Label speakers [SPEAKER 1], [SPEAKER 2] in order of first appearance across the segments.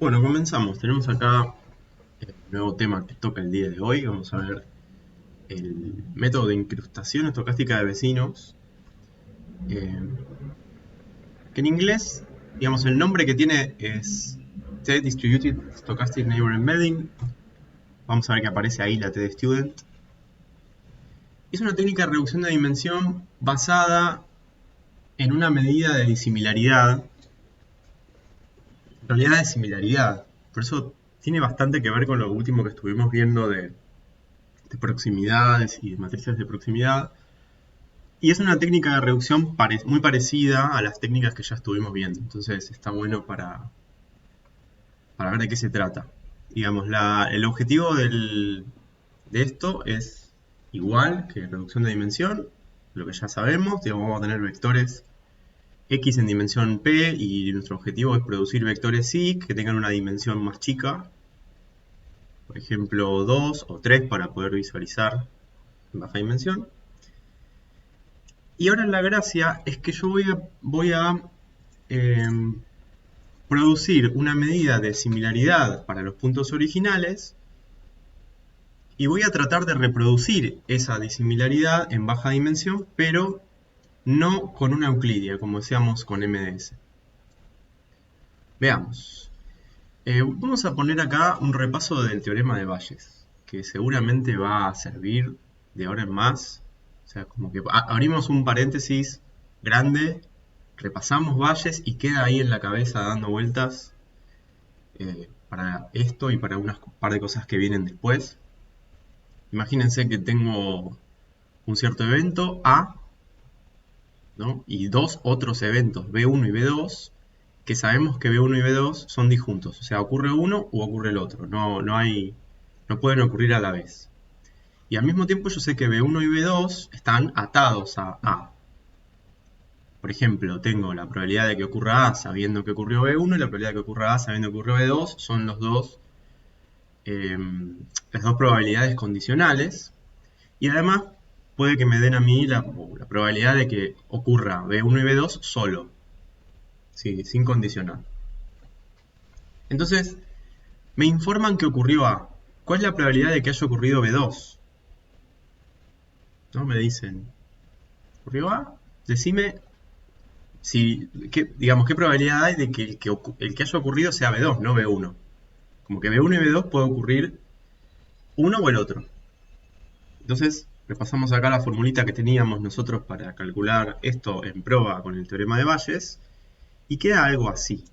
[SPEAKER 1] Bueno, comenzamos. Tenemos acá el nuevo tema que toca el día de hoy. Vamos a ver el método de incrustación estocástica de vecinos, eh, que en inglés, digamos, el nombre que tiene es T Distributed Stochastic Neighbor Embedding. Vamos a ver que aparece ahí la T de Student. Es una técnica de reducción de dimensión basada en una medida de disimilaridad, en realidad de similaridad. Por eso tiene bastante que ver con lo último que estuvimos viendo de proximidades y de matrices de proximidad. Y es una técnica de reducción muy parecida a las técnicas que ya estuvimos viendo. Entonces está bueno para ver de qué se trata. Digamos, el objetivo de esto es igual que reducción de dimensión, lo que ya sabemos. Digamos, vamos a tener vectores X en dimensión P y nuestro objetivo es producir vectores Y que tengan una dimensión más chica. Por ejemplo, 2 o 3 para poder visualizar en baja dimensión. Y ahora la gracia es que yo voy a producir una medida de similaridad para los puntos originales y voy a tratar de reproducir esa disimilaridad en baja dimensión, pero no con una euclidia, como decíamos con MDS. Veamos. Vamos a poner acá un repaso del teorema de Bayes, que seguramente va a servir de ahora en más. O sea, como que abrimos un paréntesis grande, repasamos Bayes y queda ahí en la cabeza dando vueltas para esto y para unas par de cosas que vienen después. Imagínense que tengo un cierto evento A, ¿no? Y dos otros eventos B1 y B2, que sabemos que B1 y B2 son disjuntos. O sea, ocurre uno u ocurre el otro. No pueden ocurrir a la vez. Y al mismo tiempo yo sé que B1 y B2 están atados a A. Por ejemplo, tengo la probabilidad de que ocurra A sabiendo que ocurrió B1 y la probabilidad de que ocurra A sabiendo que ocurrió B2. Son las dos probabilidades condicionales. Y además puede que me den a mí la probabilidad de que ocurra B1 y B2 solo. Sí, sin condicional. Entonces, me informan que ocurrió A. ¿Cuál es la probabilidad de que haya ocurrido B2? ¿No? Me dicen, ¿ocurrió A? Decime qué probabilidad hay de que el que haya ocurrido sea B2, no B1. Como que B1 y B2 puede ocurrir uno o el otro. Entonces, repasamos acá la formulita que teníamos nosotros para calcular esto en prueba con el teorema de Bayes, y queda algo así.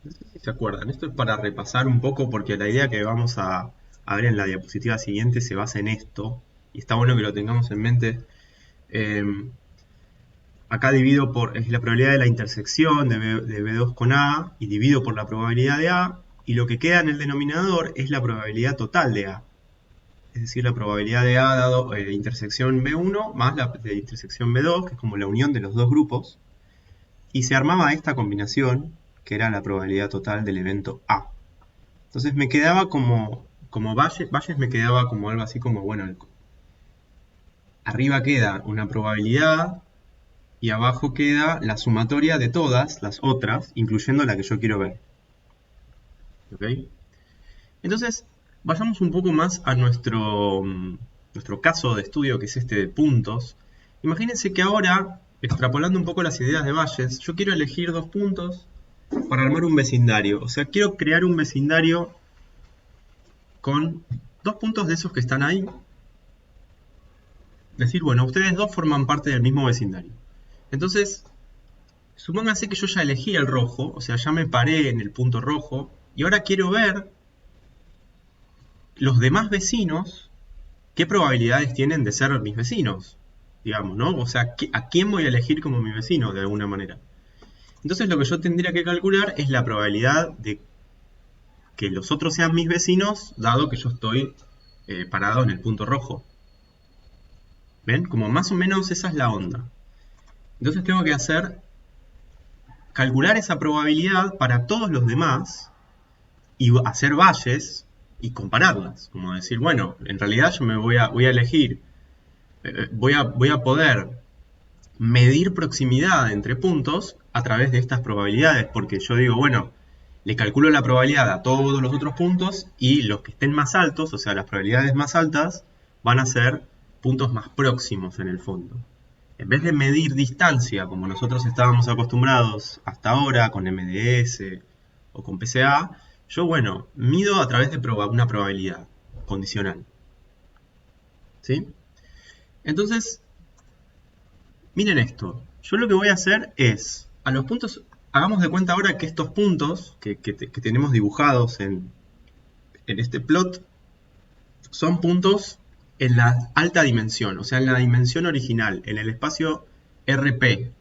[SPEAKER 1] No sé si se acuerdan, esto es para repasar un poco porque la idea que vamos a ver en la diapositiva siguiente se basa en esto, y está bueno que lo tengamos en mente. Acá divido es la probabilidad de la intersección de B2 con A, y divido por la probabilidad de A, y lo que queda en el denominador es la probabilidad total de A. Es decir, la probabilidad de A dado intersección B1 más la de intersección B2, que es como la unión de los dos grupos, y se armaba esta combinación, que era la probabilidad total del evento A. Entonces me quedaba como Bayes me quedaba como algo así como, bueno, arriba queda una probabilidad y abajo queda la sumatoria de todas las otras, incluyendo la que yo quiero ver. ¿Ok? Entonces, vayamos un poco más a nuestro caso de estudio, que es este de puntos. Imagínense que ahora, extrapolando un poco las ideas de Bayes, yo quiero elegir dos puntos para armar un vecindario. O sea, quiero crear un vecindario con dos puntos de esos que están ahí. Decir, bueno, ustedes dos forman parte del mismo vecindario. Entonces, supónganse que yo ya elegí el rojo, o sea, ya me paré en el punto rojo, y ahora quiero ver los demás vecinos, ¿qué probabilidades tienen de ser mis vecinos? Digamos, ¿no? O sea, ¿a quién voy a elegir como mi vecino de alguna manera? Entonces lo que yo tendría que calcular es la probabilidad de que los otros sean mis vecinos, dado que yo estoy parado en el punto rojo. ¿Ven? Como más o menos esa es la onda. Entonces tengo que calcular esa probabilidad para todos los demás y hacer Bayes y compararlas. Como decir, bueno, en realidad yo me voy a elegir, voy a poder medir proximidad entre puntos a través de estas probabilidades, porque yo digo, bueno, le calculo la probabilidad a todos los otros puntos y los que estén más altos, o sea, las probabilidades más altas, van a ser puntos más próximos en el fondo. En vez de medir distancia, como nosotros estábamos acostumbrados hasta ahora con MDS o con PCA, yo, bueno, mido a través de una probabilidad condicional. ¿Sí? Entonces, miren esto. Yo lo que voy a hacer es, a los puntos, hagamos de cuenta ahora que estos puntos que tenemos dibujados en este plot son puntos en la alta dimensión, o sea, en la dimensión original, en el espacio RP,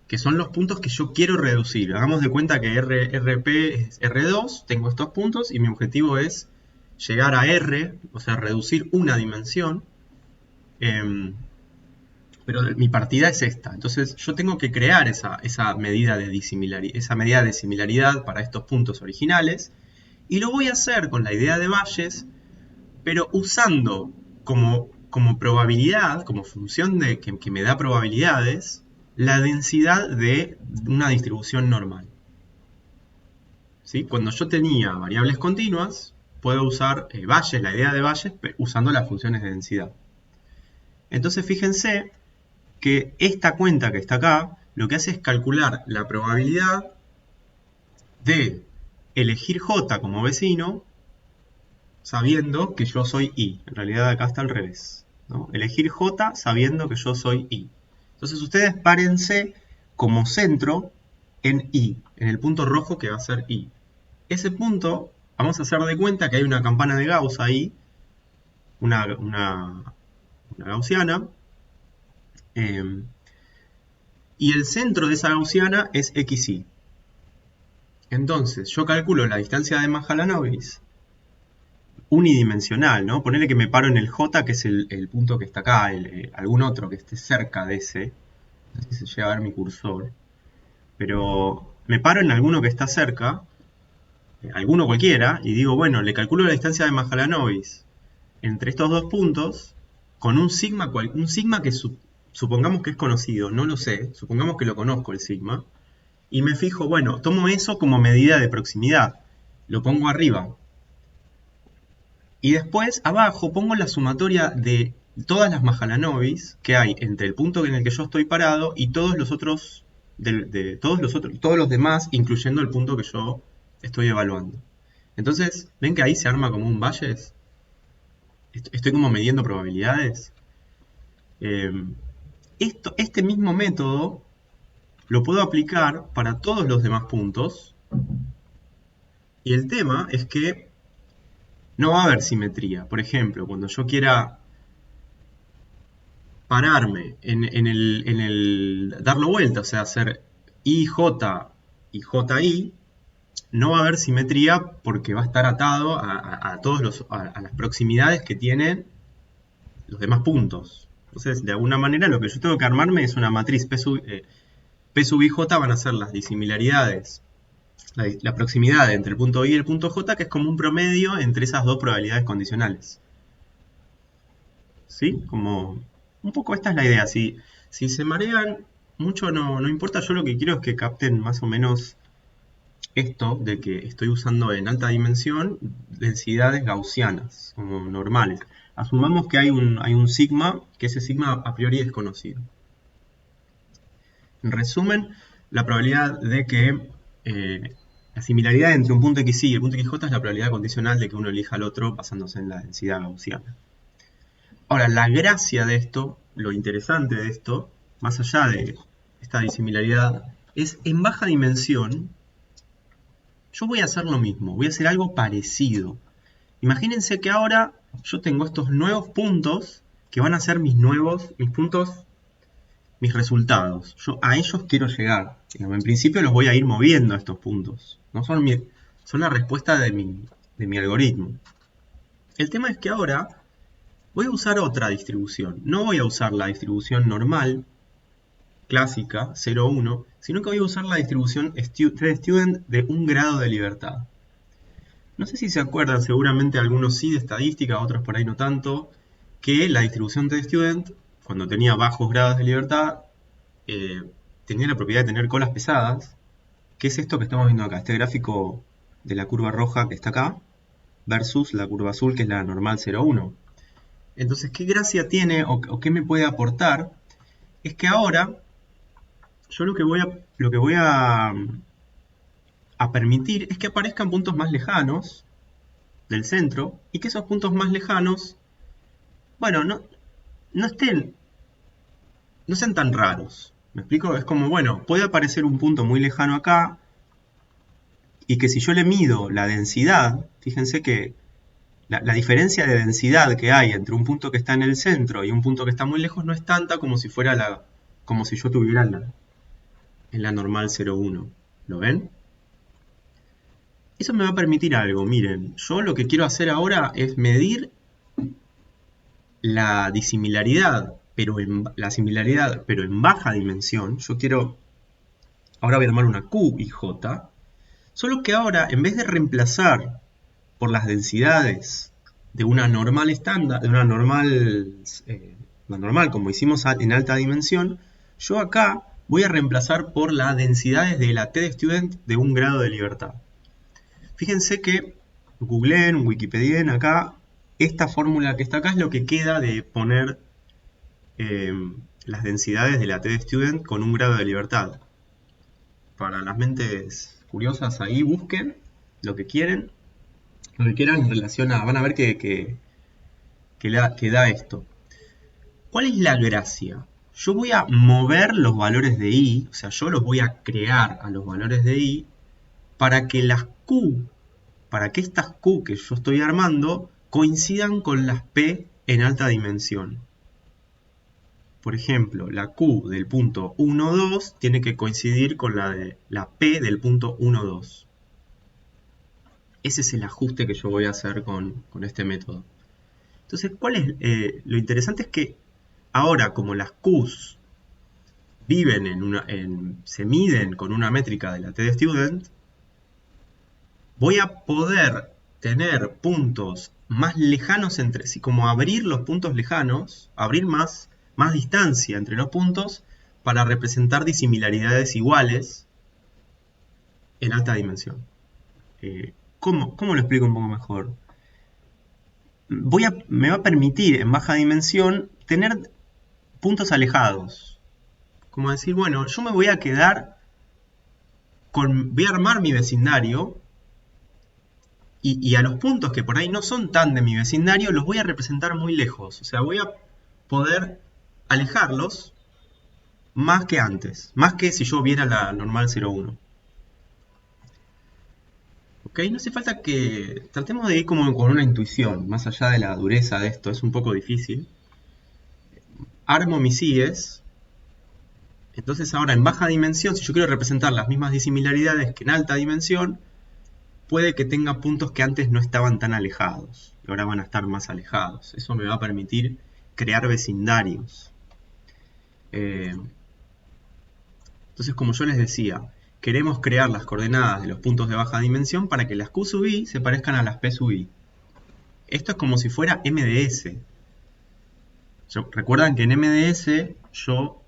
[SPEAKER 1] que son los puntos que yo quiero reducir. Hagamos de cuenta que RP es R2, tengo estos puntos y mi objetivo es llegar a R, o sea, reducir una dimensión. Pero mi partida es esta. Entonces yo tengo que crear esa medida de similaridad para estos puntos originales. Y lo voy a hacer con la idea de Bayes, pero usando como probabilidad, como función de que me da probabilidades, la densidad de una distribución normal. ¿Sí? Cuando yo tenía variables continuas, puedo usar Bayes, la idea de Bayes, usando las funciones de densidad. Entonces fíjense que esta cuenta que está acá, lo que hace es calcular la probabilidad de elegir J como vecino, sabiendo que yo soy I. En realidad acá está al revés, ¿no? Elegir J sabiendo que yo soy I. Entonces ustedes párense como centro en I, en el punto rojo que va a ser I. Ese punto, vamos a hacer de cuenta que hay una campana de Gauss ahí, una gaussiana, y el centro de esa gaussiana es xy. Entonces, yo calculo la distancia de Mahalanobis unidimensional, ¿no? Ponele que me paro en el J, que es el punto que está acá, algún otro que esté cerca de ese. No sé si se llega a ver mi cursor. Pero me paro en alguno que está cerca, alguno cualquiera, y digo, bueno, le calculo la distancia de Mahalanobis entre estos dos puntos con un sigma que supongamos que es conocido, no lo sé, supongamos que lo conozco el sigma, y me fijo, bueno, tomo eso como medida de proximidad, lo pongo arriba. Y después, abajo, pongo la sumatoria de todas las Mahalanobis que hay entre el punto en el que yo estoy parado y todos los otros, todos los demás, incluyendo el punto que yo estoy evaluando. Entonces, ¿ven que ahí se arma como un Bayes? Estoy como midiendo probabilidades. Este mismo método lo puedo aplicar para todos los demás puntos. Y el tema es que no va a haber simetría. Por ejemplo, cuando yo quiera pararme darlo vuelta, o sea, hacer IJ y JI, no va a haber simetría porque va a estar atado a las proximidades que tienen los demás puntos. Entonces, de alguna manera, lo que yo tengo que armarme es una matriz P sub IJ van a ser las disimilaridades, la proximidad entre el punto I y el punto J, que es como un promedio entre esas dos probabilidades condicionales. ¿Sí? Como un poco esta es la idea. Si se marean, mucho no importa. Yo lo que quiero es que capten más o menos esto de que estoy usando en alta dimensión densidades gaussianas, como normales. Asumamos que hay un sigma, que ese sigma a priori es conocido. En resumen, la probabilidad de que la similaridad entre un punto xy y el punto xj es la probabilidad condicional de que uno elija al otro basándose en la densidad gaussiana. Ahora, la gracia de esto, lo interesante de esto, más allá de esta disimilaridad, es en baja dimensión, yo voy a hacer lo mismo, voy a hacer algo parecido. Imagínense que ahora yo tengo estos nuevos puntos que van a ser mis puntos, mis resultados. Yo a ellos quiero llegar. En principio los voy a ir moviendo a estos puntos. No son la respuesta de mi algoritmo. El tema es que ahora voy a usar otra distribución. No voy a usar la distribución normal, clásica, 0, 1, sino que voy a usar la distribución T-Student de un grado de libertad. No sé si se acuerdan, seguramente algunos sí de estadística, otros por ahí no tanto, que la distribución T-Student, cuando tenía bajos grados de libertad, tenía la propiedad de tener colas pesadas. ¿Qué es esto que estamos viendo acá? Este gráfico de la curva roja que está acá versus la curva azul que es la normal 0,1. Entonces, ¿qué gracia tiene o qué me puede aportar? Es que ahora yo lo que voy a permitir es que aparezcan puntos más lejanos del centro y que esos puntos más lejanos, bueno, no estén, no sean tan raros. ¿Me explico? Es como, bueno, puede aparecer un punto muy lejano acá y que si yo le mido la densidad, fíjense que la diferencia de densidad que hay entre un punto que está en el centro y un punto que está muy lejos no es tanta como si fuera como si yo tuviera en la normal 0,1. ¿Lo ven? Eso me va a permitir algo, miren, yo lo que quiero hacer ahora es medir la disimilaridad, pero en baja dimensión. Ahora voy a armar una Q y J, solo que ahora en vez de reemplazar por las densidades de una normal estándar, de una normal, la normal como hicimos en alta dimensión, yo acá voy a reemplazar por las densidades de la TDStudent de un grado de libertad. Fíjense que googleen, wikipedien acá, esta fórmula que está acá es lo que queda de poner eh, las densidades de la TDStudent con un grado de libertad. Para las mentes curiosas ahí busquen lo que quieran en relación a, van a ver que da esto. ¿Cuál es la gracia? Yo voy a mover los valores de i, o sea, yo los voy a crear a los valores de i para que estas Q que yo estoy armando coincidan con las P en alta dimensión. Por ejemplo, la Q del punto 1, 2 tiene que coincidir con la de la P del punto 1, 2. Ese es el ajuste que yo voy a hacer con este método. Entonces, lo interesante es que ahora, como las Qs se miden con una métrica de la TDStudent, voy a poder tener puntos más lejanos entre sí, como abrir los puntos lejanos, abrir más distancia entre los puntos para representar disimilaridades iguales en alta dimensión. ¿Cómo lo explico un poco mejor? Me va a permitir en baja dimensión tener puntos alejados. Como decir, bueno, yo me voy a quedar voy a armar mi vecindario y a los puntos que por ahí no son tan de mi vecindario los voy a representar muy lejos. O sea, voy a poder alejarlos más que antes, más que si yo viera la normal 0,1. ¿Ok? No hace falta que tratemos de ir como con una intuición, más allá de la dureza de esto, es un poco difícil. Armo mis IES, entonces ahora en baja dimensión, si yo quiero representar las mismas disimilaridades que en alta dimensión, puede que tenga puntos que antes no estaban tan alejados y ahora van a estar más alejados. Eso me va a permitir crear vecindarios. Entonces, como yo les decía, queremos crear las coordenadas de los puntos de baja dimensión para que las Q sub i se parezcan a las P sub i. Esto es como si fuera MDS. Recuerdan que en MDS yo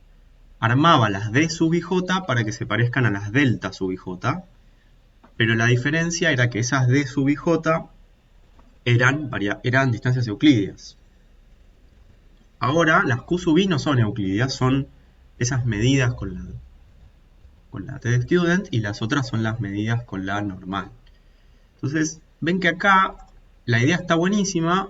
[SPEAKER 1] armaba las D sub ij para que se parezcan a las delta sub ij, pero la diferencia era que esas D sub ij eran distancias euclídeas. Ahora las Q sub i no son euclídeas, son esas medidas con la TDStudent y las otras son las medidas con la normal. Entonces, ven que acá la idea está buenísima,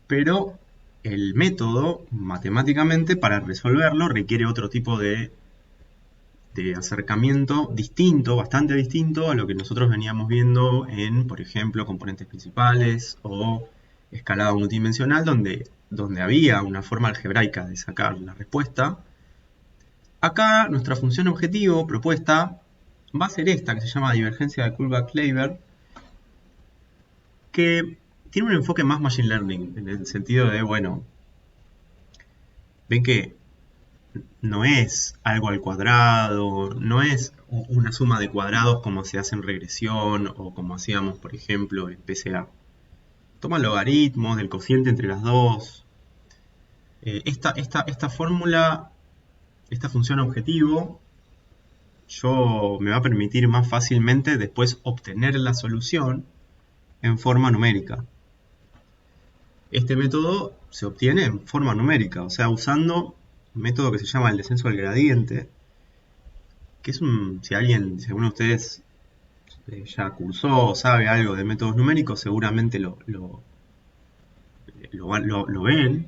[SPEAKER 1] pero el método, matemáticamente, para resolverlo, requiere otro tipo de acercamiento distinto, bastante distinto a lo que nosotros veníamos viendo en, por ejemplo, componentes principales o escalado multidimensional, donde había una forma algebraica de sacar la respuesta. Acá nuestra función objetivo propuesta va a ser esta, que se llama divergencia de Kullback-Leibler, que tiene un enfoque más machine learning, en el sentido de, bueno, ven que no es algo al cuadrado, no es una suma de cuadrados como se hace en regresión o como hacíamos, por ejemplo, en PCA. Toma logaritmos del cociente entre las dos. Esta fórmula, esta función objetivo, me va a permitir más fácilmente después obtener la solución en forma numérica. Este método se obtiene en forma numérica, o sea, usando un método que se llama el descenso del gradiente, que es si alguno de ustedes ya cursó o sabe algo de métodos numéricos, seguramente lo ven.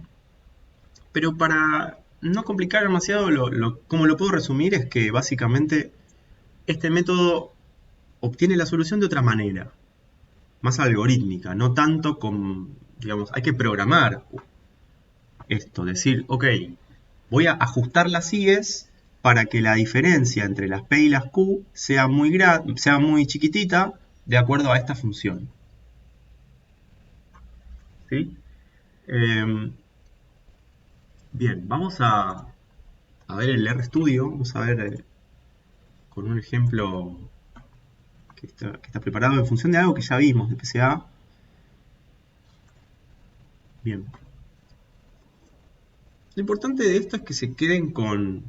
[SPEAKER 1] Pero para no complicar demasiado, como lo puedo resumir es que básicamente este método obtiene la solución de otra manera, más algorítmica, no tanto con, digamos, hay que programar esto, decir, ok, voy a ajustar las IES para que la diferencia entre las P y las Q sea muy chiquitita de acuerdo a esta función. ¿Sí? Bien, vamos a ver el RStudio, vamos a ver con un ejemplo que está preparado en función de algo que ya vimos de PCA. Bien. Lo importante de esto es que se queden con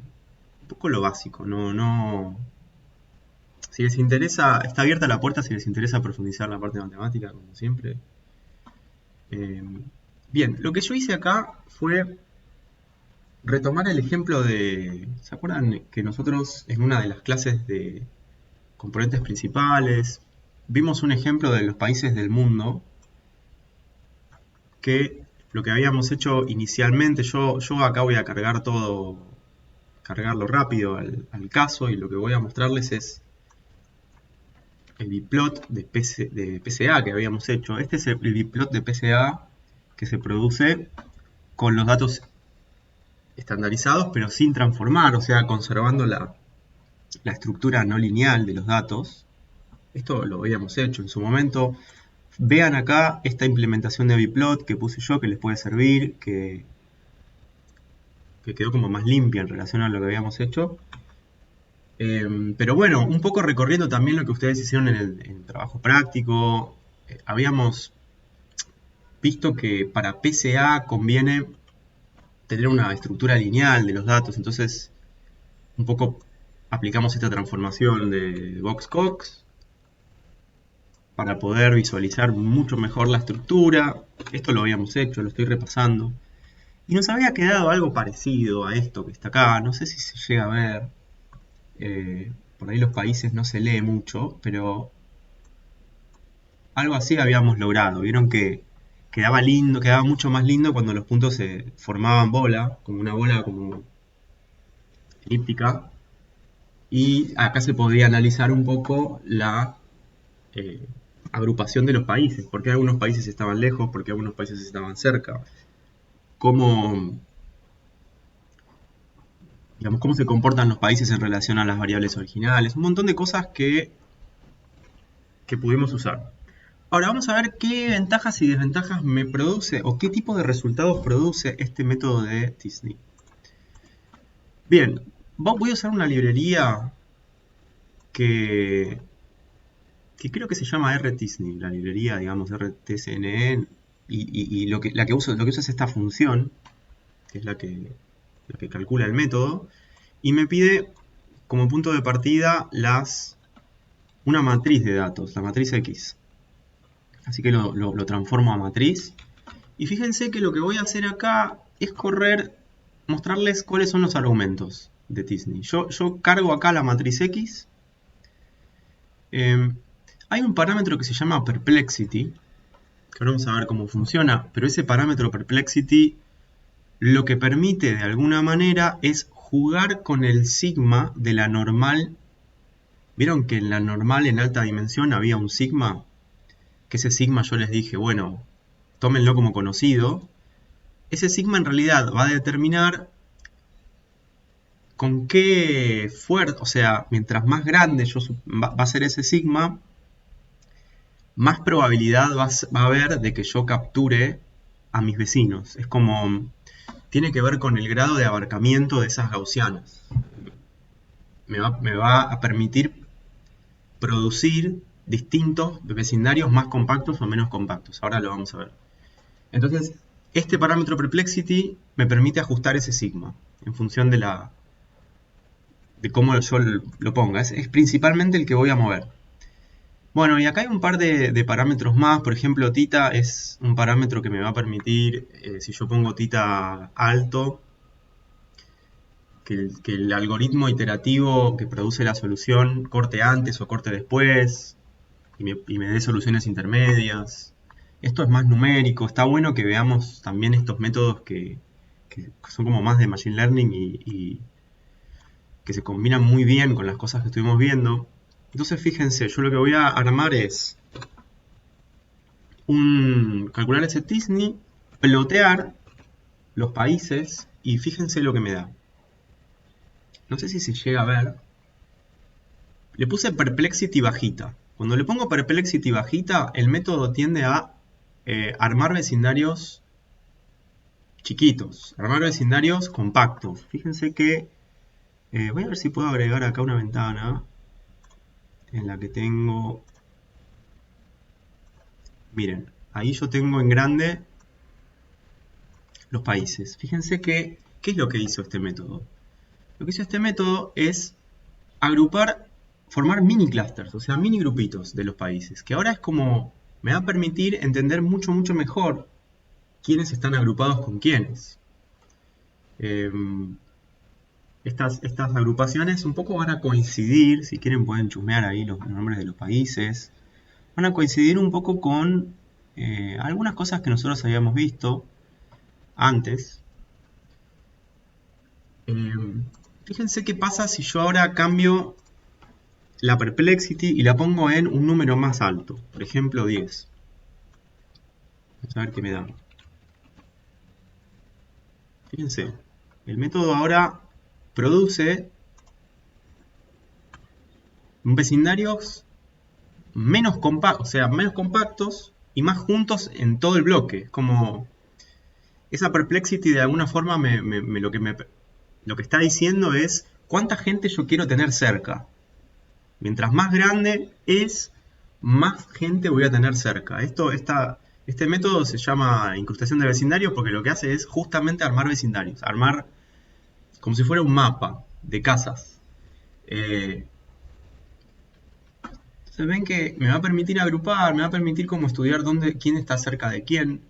[SPEAKER 1] un poco lo básico, si les interesa, está abierta la puerta si les interesa profundizar la parte de matemática, como siempre. Bien, lo que yo hice acá fue retomar el ejemplo ¿se acuerdan que nosotros en una de las clases de componentes principales vimos un ejemplo de los países del mundo que lo que habíamos hecho inicialmente, yo acá voy a cargarlo rápido al caso, y lo que voy a mostrarles es el biplot de PCA que habíamos hecho. Este es el biplot de PCA que se produce con los datos estandarizados, pero sin transformar, o sea, conservando la estructura no lineal de los datos. Esto lo habíamos hecho en su momento. Vean acá esta implementación de biplot que puse yo, que les puede servir, que quedó como más limpia en relación a lo que habíamos hecho. Pero bueno, un poco recorriendo también lo que ustedes hicieron en el trabajo práctico. Habíamos visto que para PCA conviene tener una estructura lineal de los datos, entonces un poco aplicamos esta transformación de Box-Cox para poder visualizar mucho mejor la estructura. Esto lo habíamos hecho, lo estoy repasando. Y nos había quedado algo parecido a esto que está acá, no sé si se llega a ver. Por ahí los países no se lee mucho, pero algo así habíamos logrado. Vieron que quedaba lindo, quedaba mucho más lindo cuando los puntos se formaban como una bola como elíptica. Y acá se podría analizar un poco la agrupación de los países, por qué algunos países estaban lejos, por qué algunos países estaban cerca, cómo se comportan los países en relación a las variables originales, un montón de cosas que pudimos usar. Ahora vamos a ver qué ventajas y desventajas me produce o qué tipo de resultados produce este método de t-SNE. Bien, voy a usar una librería que creo que se llama RT-SNE, la librería, digamos, RTSNE, y lo que uso es esta función, que es la que calcula el método, y me pide como punto de partida una matriz de datos, la matriz X. Así que lo transformo a matriz. Y fíjense que lo que voy a hacer acá es mostrarles cuáles son los argumentos de t-SNE. Yo cargo acá la matriz X. Hay un parámetro que se llama perplexity, que ahora vamos a ver cómo funciona, pero ese parámetro perplexity lo que permite de alguna manera es jugar con el sigma de la normal. ¿Vieron que en la normal en alta dimensión había un sigma? Que ese sigma yo les dije, bueno, tómenlo como conocido. Ese sigma en realidad va a determinar con qué fuerza, o sea, mientras más grande va a ser ese sigma, más probabilidad va a haber de que yo capture a mis vecinos. Es como, tiene que ver con el grado de abarcamiento de esas gaussianas. Me va a permitir producir distintos vecindarios más compactos o menos compactos. Ahora lo vamos a ver. Entonces, este parámetro perplexity me permite ajustar ese sigma en función de de cómo yo lo ponga. Es principalmente el que voy a mover. Bueno, y acá hay un par de parámetros más. Por ejemplo, tita es un parámetro que me va a permitir, si yo pongo tita alto, que el algoritmo iterativo que produce la solución corte antes o corte después y me dé soluciones intermedias. Esto es más numérico. Está bueno que veamos también estos métodos que son como más de Machine Learning y que se combinan muy bien con las cosas que estuvimos viendo. Entonces fíjense, yo lo que voy a armar es calcular ese Disney, plotear los países y fíjense lo que me da. No sé si se llega a ver. Le puse Perplexity bajita. Cuando le pongo Perplexity bajita, el método tiende a armar vecindarios chiquitos, armar vecindarios compactos. Fíjense que voy a ver si puedo agregar acá una ventana en la que tengo... Miren, ahí yo tengo en grande los países. Fíjense que, ¿qué es lo que hizo este método? Lo que hizo este método es agrupar, formar mini clusters, o sea, mini grupitos de los países, que ahora es como, me va a permitir entender mucho, mucho mejor quiénes están agrupados con quiénes. Estas agrupaciones un poco van a coincidir, si quieren pueden chusmear ahí los nombres de los países, van a coincidir un poco con algunas cosas que nosotros habíamos visto antes. Fíjense qué pasa si yo ahora cambio la perplexity y la pongo en un número más alto, por ejemplo 10. Vamos a ver qué me da. Fíjense, el método ahora produce vecindarios menos compactos, o sea, menos compactos y más juntos en todo el bloque. Como esa perplexity de alguna forma lo que está diciendo es cuánta gente yo quiero tener cerca. Mientras más grande es, más gente voy a tener cerca. Este método se llama incrustación de vecindarios porque lo que hace es justamente armar vecindarios. Armar como si fuera un mapa de casas. Entonces ven que me va a permitir agrupar, me va a permitir como estudiar quién está cerca de quién.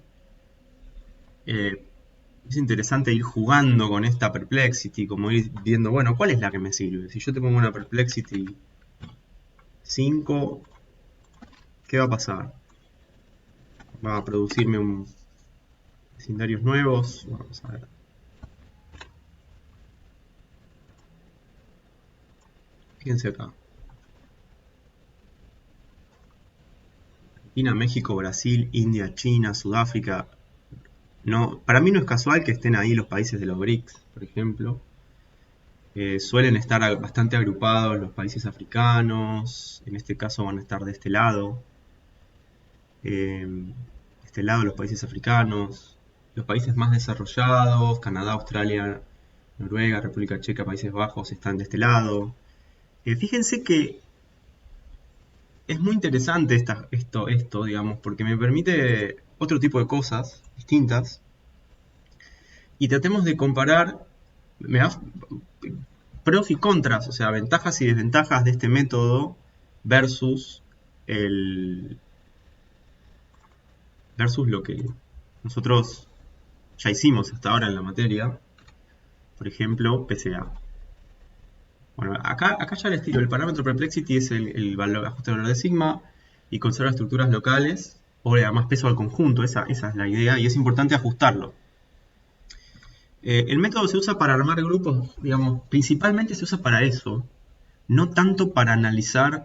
[SPEAKER 1] Es interesante ir jugando con esta perplexity, como ir viendo, bueno, ¿cuál es la que me sirve? Si yo te pongo una perplexity 5, ¿qué va a pasar? Va a producirme vecindarios nuevos. Vamos a ver. Fíjense acá. Argentina, México, Brasil, India, China, Sudáfrica. No, para mí no es casual que estén ahí los países de los BRICS, por ejemplo. Suelen estar bastante agrupados los países africanos. En este caso van a estar de este lado. Los países africanos. Los países más desarrollados, Canadá, Australia, Noruega, República Checa, Países Bajos, están de este lado. Fíjense que es muy interesante esto, digamos, porque me permite otro tipo de cosas distintas. Y tratemos de comparar pros y contras, o sea, ventajas y desventajas de este método versus lo que nosotros ya hicimos hasta ahora en la materia. Por ejemplo, PCA. Bueno, acá ya les tiro. El parámetro perplexity es el ajuste de valor de sigma y conserva estructuras locales o le da más peso al conjunto. Esa es la idea y es importante ajustarlo. El método se usa para armar grupos, digamos, principalmente se usa para eso, no tanto para analizar.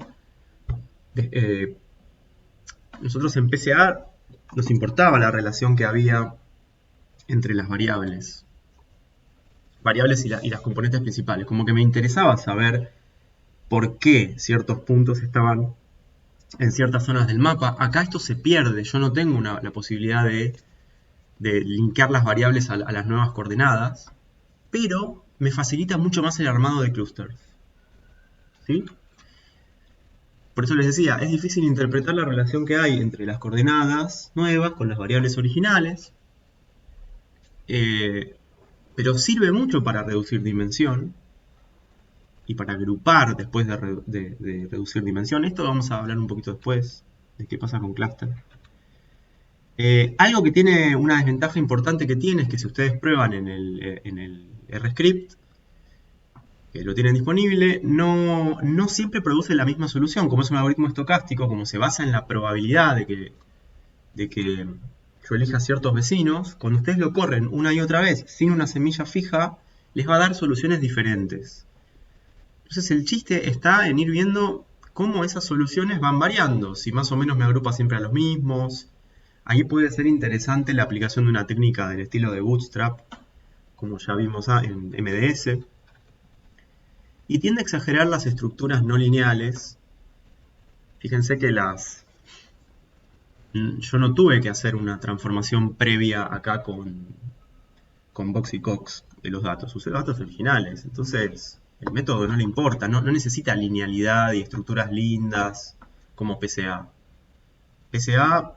[SPEAKER 1] Nosotros en PCA nos importaba la relación que había entre las variables y las componentes principales. Como que me interesaba saber por qué ciertos puntos estaban en ciertas zonas del mapa. Acá esto se pierde, yo no tengo la posibilidad de linkear las variables a las nuevas coordenadas, pero me facilita mucho más el armado de clusters. ¿Sí? Por eso les decía, es difícil interpretar la relación que hay entre las coordenadas nuevas con las variables originales, pero sirve mucho para reducir dimensión. y para agrupar después de reducir dimensión. Esto vamos a hablar un poquito después de qué pasa con cluster. Algo que tiene una desventaja importante que tiene es que si ustedes prueban en el RScript, que lo tienen disponible, no siempre produce la misma solución. Como es un algoritmo estocástico, como se basa en la probabilidad de que yo elija ciertos vecinos, cuando ustedes lo corren una y otra vez sin una semilla fija, les va a dar soluciones diferentes. Entonces el chiste está en ir viendo cómo esas soluciones van variando, si más o menos me agrupa siempre a los mismos. Ahí puede ser interesante la aplicación de una técnica del estilo de Bootstrap, como ya vimos en MDS. Y tiende a exagerar las estructuras no lineales. Fíjense que yo no tuve que hacer una transformación previa acá con Box y Cox de los datos. Usé los datos originales. Entonces, el método no le importa. No necesita linealidad y estructuras lindas como PCA. PCA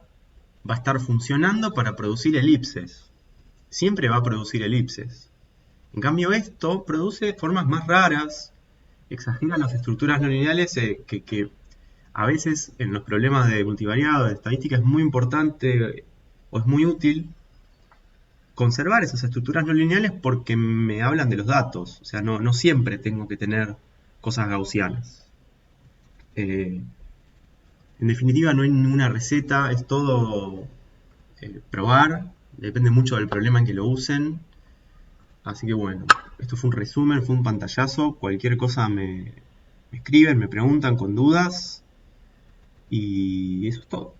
[SPEAKER 1] va a estar funcionando para producir elipses. Siempre va a producir elipses. En cambio, esto produce formas más raras, exagera las estructuras no lineales que a veces en los problemas de multivariado, de estadística, es muy importante o es muy útil conservar esas estructuras no lineales porque me hablan de los datos. O sea, no siempre tengo que tener cosas gaussianas. En definitiva, no hay ninguna receta, es todo probar, depende mucho del problema en que lo usen. Así que bueno, esto fue un resumen, fue un pantallazo. Cualquier cosa me escriben, me preguntan con dudas. Y eso es todo.